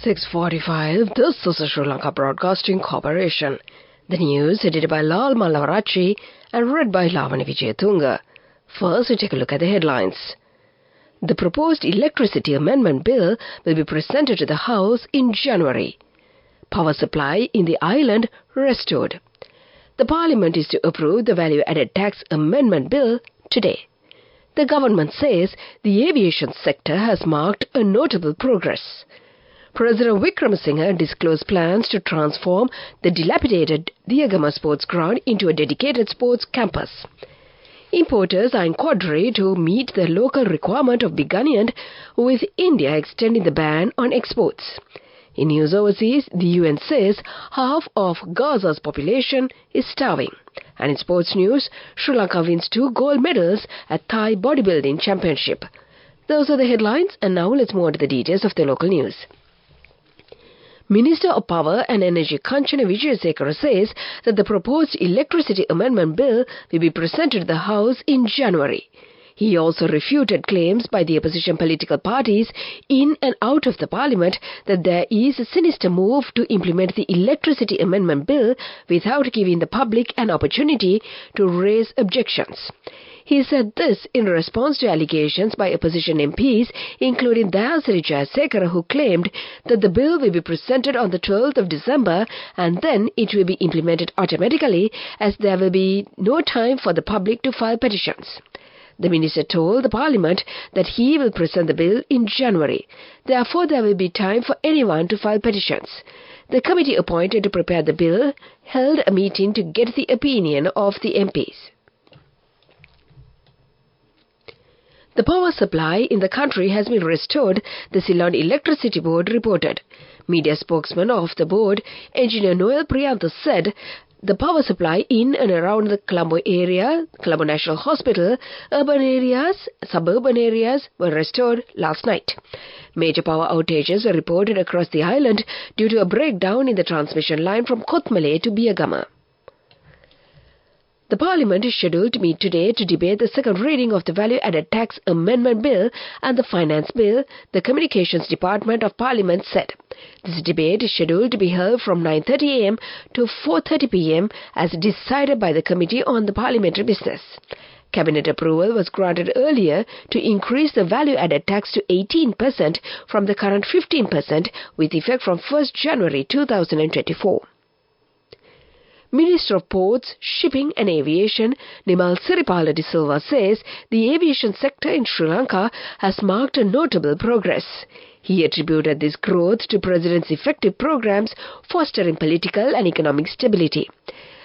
6:45. This is the Sri Lanka Broadcasting Corporation. The news edited by Lal Malavarachi and read by Lavani Vijayatunga. First, we take a look at the headlines. The proposed electricity amendment bill will be presented to the House in January. Power supply in the island restored. The Parliament is to approve the value-added tax amendment bill today. The government says the aviation sector has marked a notable progress. President Wickremesinghe disclosed plans to transform the dilapidated Diagama Sports Ground into a dedicated sports campus. Importers are in quandary to meet the local requirement of beguiniant, with India extending the ban on exports. In news overseas, the UN says half of Gaza's population is starving. And in sports news, Sri Lanka wins 2 gold medals at Thai Bodybuilding Championship. Those are the headlines, and now let's move on to the details of the local news. Minister of Power and Energy Kanchana Wijayasekara says that the proposed electricity amendment bill will be presented to the House in January. He also refuted claims by the opposition political parties in and out of the parliament that there is a sinister move to implement the electricity amendment bill without giving the public an opportunity to raise objections. He said this in response to allegations by opposition MPs, including Dayasri Jayasekara, who claimed that the bill will be presented on the 12th of December and then it will be implemented automatically, as there will be no time for the public to file petitions. The minister told the parliament that he will present the bill in January. Therefore, there will be time for anyone to file petitions. The committee appointed to prepare the bill held a meeting to get the opinion of the MPs. The power supply in the country has been restored, the Ceylon Electricity Board reported. Media spokesman of the board, Engineer Noel Priyanth, said the power supply in and around the Colombo area, Colombo National Hospital, urban areas, suburban areas were restored last night. Major power outages were reported across the island due to a breakdown in the transmission line from Kothmale to Biagama. The Parliament is scheduled to meet today to debate the second reading of the Value-Added Tax Amendment Bill and the Finance Bill, the Communications Department of Parliament said. This debate is scheduled to be held from 9:30 a.m. to 4:30 p.m. as decided by the Committee on the Parliamentary Business. Cabinet approval was granted earlier to increase the value-added tax to 18% from the current 15% with effect from 1st January 2024. Minister of Ports, Shipping and Aviation, Nimal Siripala de Silva says the aviation sector in Sri Lanka has marked a notable progress. He attributed this growth to President's effective programs fostering political and economic stability.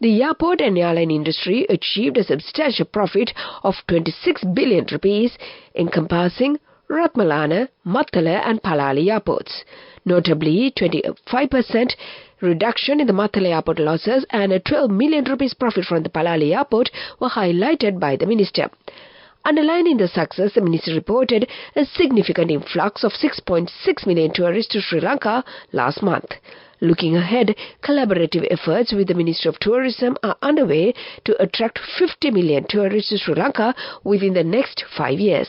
The airport and airline industry achieved a substantial profit of 26 billion rupees, encompassing Ratmalana, Mattala and Palali airports. Notably, 25% reduction in the Mattala airport losses and a 12 million rupees profit from the Palali airport were highlighted by the minister. Underlining the success, the minister reported a significant influx of 6.6 million tourists to Sri Lanka last month. Looking ahead, collaborative efforts with the Ministry of Tourism are underway to attract 50 million tourists to Sri Lanka within the next 5 years.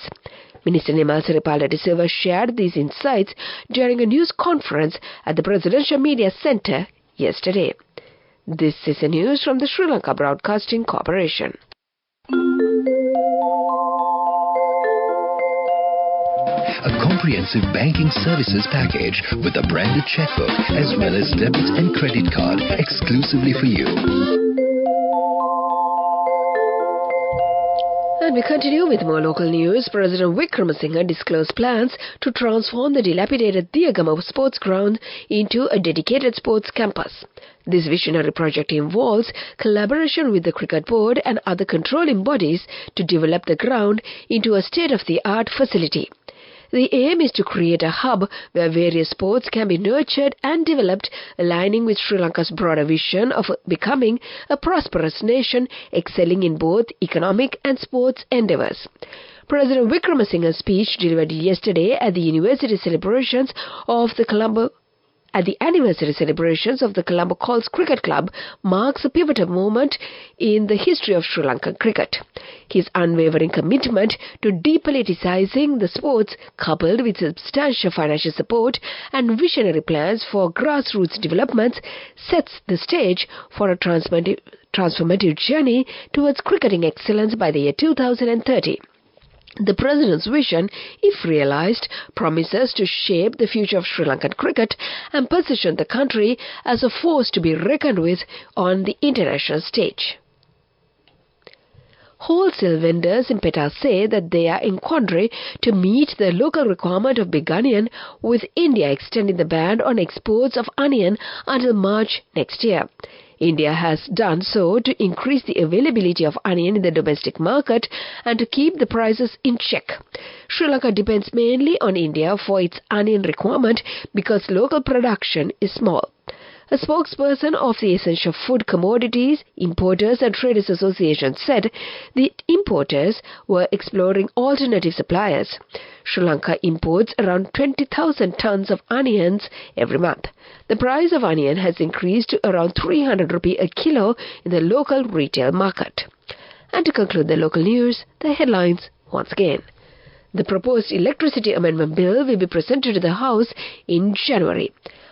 Minister Nimal Siripala de Silva shared these insights during a news conference at the Presidential Media Centre yesterday. This is the news from the Sri Lanka Broadcasting Corporation. A comprehensive banking services package with a branded checkbook as well as debit and credit card exclusively for you. And we continue with more local news. President Wickremesinghe disclosed plans to transform the dilapidated Diagama Sports Ground into a dedicated sports campus. This visionary project involves collaboration with the Cricket Board and other controlling bodies to develop the ground into a state-of-the-art facility. The aim is to create a hub where various sports can be nurtured and developed, aligning with Sri Lanka's broader vision of becoming a prosperous nation, excelling in both economic and sports endeavours. President Wickremesinghe's speech delivered yesterday at the university celebrations of the Colombo at the anniversary celebrations of the Colombo Calls Cricket Club marks a pivotal moment in the history of Sri Lankan cricket. His unwavering commitment to depoliticizing the sports, coupled with substantial financial support and visionary plans for grassroots developments, sets the stage for a transformative journey towards cricketing excellence by the year 2030. The President's vision, if realized, promises to shape the future of Sri Lankan cricket and position the country as a force to be reckoned with on the international stage. Wholesale vendors in Petta say that they are in quandary to meet the local requirement of big onion, with India extending the ban on exports of onion until March next year. India has done so to increase the availability of onion in the domestic market and to keep the prices in check. Sri Lanka depends mainly on India for its onion requirement because local production is small. A spokesperson of the Essential Food Commodities Importers and Traders Association said the importers were exploring alternative suppliers. Sri Lanka imports around 20,000 tons of onions every month. The price of onion has increased to around 300 rupee a kilo in the local retail market. And to conclude the local news, the headlines once again. The proposed electricity amendment bill will be presented to the House in January.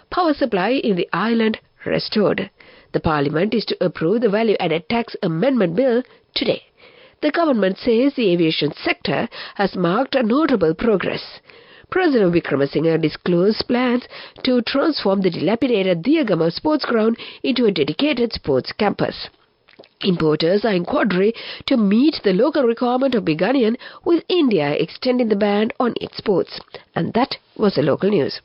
Power supply in the island restored. The Parliament is to approve the value-added tax amendment bill today. The government says the aviation sector has marked a notable progress. President Wickremesinghe disclosed plans to transform the dilapidated Diyagama sports ground into a dedicated sports campus. Importers are in quandary to meet the local requirement of big onion, with India extending the ban on exports. And that was the local news.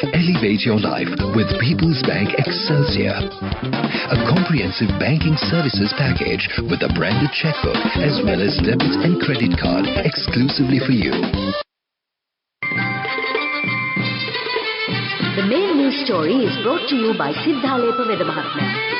Elevate your life with People's Bank Excelsior. A comprehensive banking services package with a branded checkbook as well as debit and credit card exclusively for you. The main news story is brought to you by Sinhala Mahatma.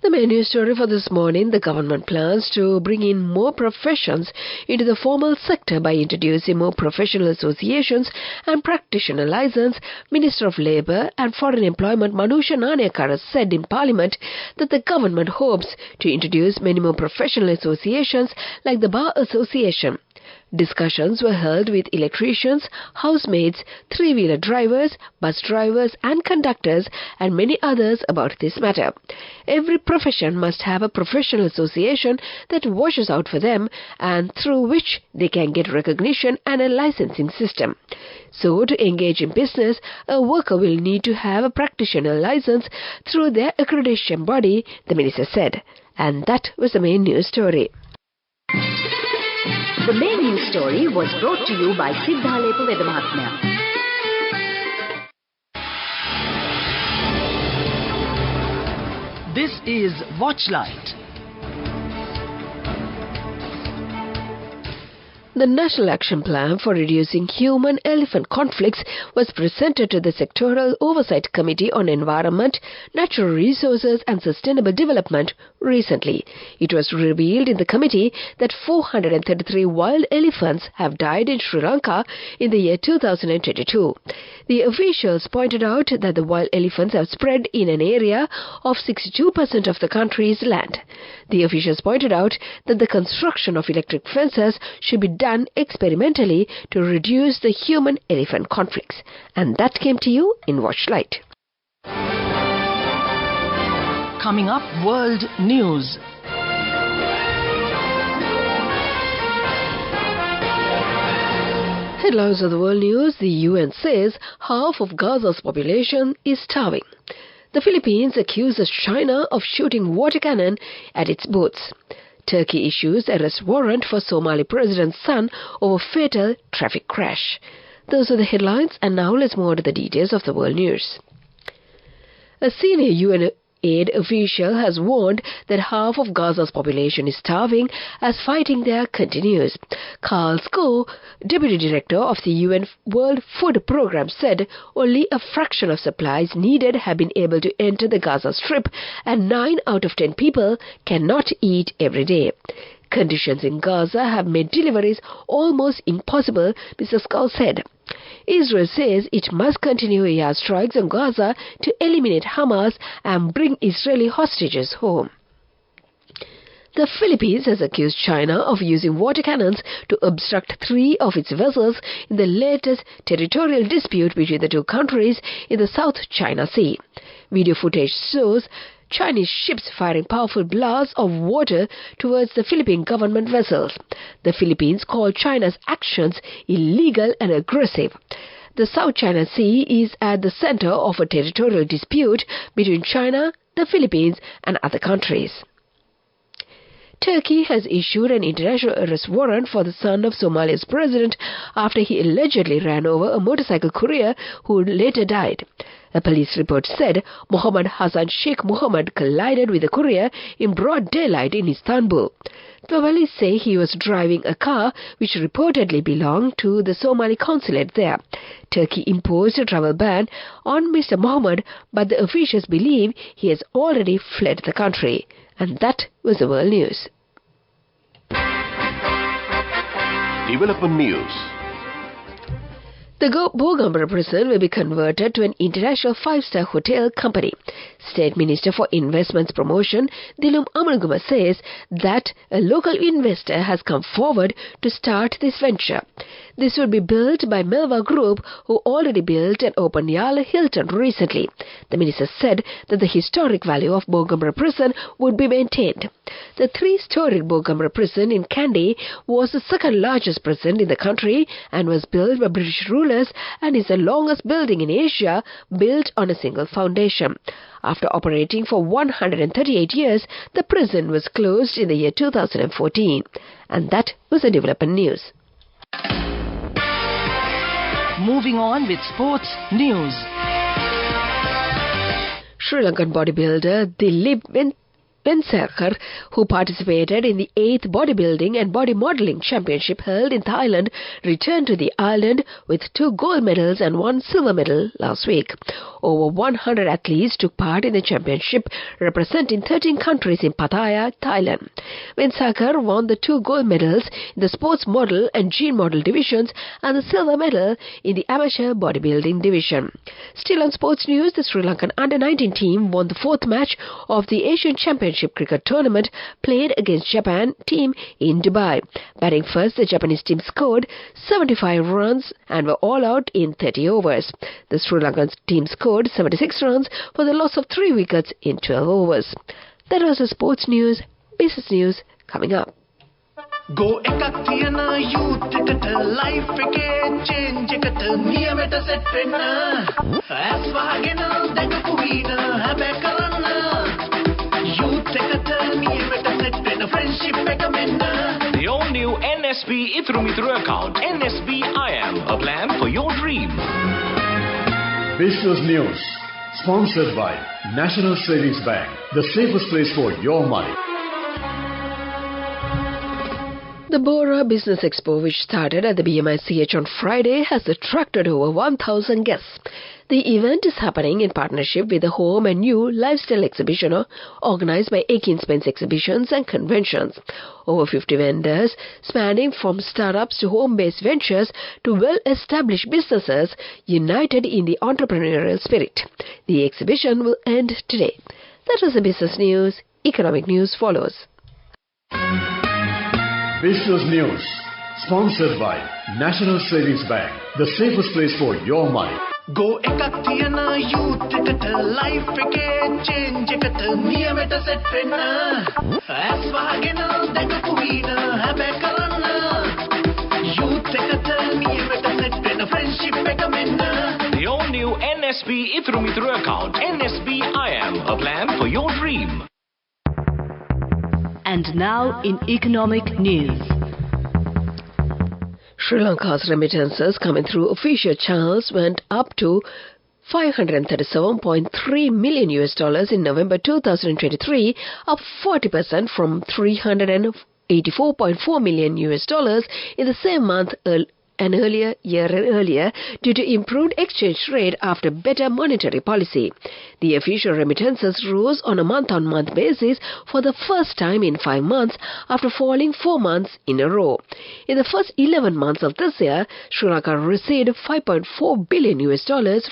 The main news story for this morning: the government plans to bring in more professions into the formal sector by introducing more professional associations and practitioner license. Minister of Labour and Foreign Employment Manusha Nanayakara said in Parliament that the government hopes to introduce many more professional associations like the Bar Association. Discussions were held with electricians, housemaids, three-wheeler drivers, bus drivers and conductors and many others about this matter. Every profession must have a professional association that washes out for them and through which they can get recognition and a licensing system. So, to engage in business, a worker will need to have a practitioner license through their accreditation body, the minister said. And that was the main news story. The main news story was brought to you by Sinhala Mahatma. This is Watchlight. The National Action Plan for Reducing Human-Elephant Conflicts was presented to the Sectoral Oversight Committee on Environment, Natural Resources and Sustainable Development recently. It was revealed in the committee that 433 wild elephants have died in Sri Lanka in the year 2022. The officials pointed out that the wild elephants have spread in an area of 62% of the country's land. The officials pointed out that the construction of electric fences should be done experimentally to reduce the human-elephant conflicts. And that came to you in Watchlight. Coming up, World News. Headlines of the world news: the UN says half of Gaza's population is starving. The Philippines accuses China of shooting water cannon at its boats. Turkey issues arrest warrant for Somali president's son over fatal traffic crash. Those are the headlines, and now let's move on to the details of the world news. A senior UN aid official has warned that half of Gaza's population is starving as fighting there continues. Carl Sko, deputy director of the UN World Food Programme, said only a fraction of supplies needed have been able to enter the Gaza Strip, and 9 out of 10 people cannot eat every day. Conditions in Gaza have made deliveries almost impossible, Mr. Skull said. Israel says it must continue airstrikes on Gaza to eliminate Hamas and bring Israeli hostages home. The Philippines has accused China of using water cannons to obstruct 3 of its vessels in the latest territorial dispute between the two countries in the South China Sea. Video footage shows Chinese ships firing powerful blasts of water towards the Philippine government vessels. The Philippines called China's actions illegal and aggressive. The South China Sea is at the center of a territorial dispute between China, the Philippines, and other countries. Turkey has issued an international arrest warrant for the son of Somalia's president after he allegedly ran over a motorcycle courier who later died. A police report said Mohammed Hassan Sheikh Mohammed collided with the courier in broad daylight in Istanbul. The police say he was driving a car which reportedly belonged to the Somali consulate there. Turkey imposed a travel ban on Mr. Mohammed, but the officials believe he has already fled the country. And that was the world news. Development news. The Bogambara prison will be converted to an international 5-star hotel company. State Minister for Investments Promotion, Dilum Amalguma, says that a local investor has come forward to start this venture. This will be built by Melva Group, who already built and opened Yala Hilton recently. The minister said that the historic value of Bogambara prison would be maintained. The 3-storied Bogambara prison in Kandy was the second largest prison in the country and was built by British rulers and is the longest building in Asia built on a single foundation. After operating for 138 years, the prison was closed in the year 2014. And that was the development news. Moving on with sports news. Sri Lankan bodybuilder Dilip Venkateswaran, who participated in the 8th Bodybuilding and Body Modelling Championship held in Thailand, returned to the island with 2 gold medals and 1 silver medal last week. Over 100 athletes took part in the championship, representing 13 countries in Pattaya, Thailand. Venkateswaran won the 2 gold medals in the sports model and gene model divisions and the silver medal in the amateur bodybuilding division. Still on sports news, the Sri Lankan under-19 team won the 4th match of the Asian Championship cricket tournament played against Japan team in Dubai. Batting first, the Japanese team scored 75 runs and were all out in 30 overs. The Sri Lankan team scored 76 runs for the loss of 3 wickets in 12 overs. That was the sports news. Business news coming up. Go ekak thiyana youth eකට life එකේ change එකට නියමෙට set වෙන්න as වහගෙන දැකපු වීන හැබැයි කරන්න youth එකට නියමෙට set වෙන්න friendship එක මෙන්න. The all-new NSB Ithru Mithru account, NSB IM, a plan for your dream. Business News, sponsored by National Savings Bank, the safest place for your money. The Bora Business Expo, which started at the BMICH on Friday, has attracted over 1,000 guests. The event is happening in partnership with the Home and New Lifestyle Exhibition organized by Akin Spence Exhibitions and Conventions. Over 50 vendors, spanning from startups to home-based ventures to well-established businesses, united in the entrepreneurial spirit. The exhibition will end today. That was the business news. Economic news follows. Business News, sponsored by National Savings Bank, the safest place for your money. Go ekak thiyana youth එකට life එකේ change එකට නියමෙට set වෙන්න as වහගෙන දැකපු වීන හැබැයි කරන්න youth එකට නියමෙට set වෙන්න friendship එක මෙන්න. The all-new NSB Ithru Mithru account, NSB IM, a plan for your dream. And now in economic news. Sri Lanka's remittances coming through official channels went up to $537.3 million in November 2023, up 40% from $384.4 million in the same month an year earlier due to improved exchange rate after better monetary policy. The official remittances rose on a month-on-month basis for the first time in 5 months after falling 4 months in a row. In the first 11 months of this year, Sri Lanka received $5.4 billion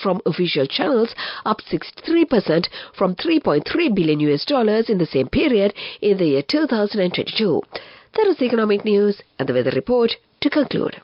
from official channels, up 63% from $3.3 billion in the same period in the year 2022. That was the economic news and the weather report to conclude.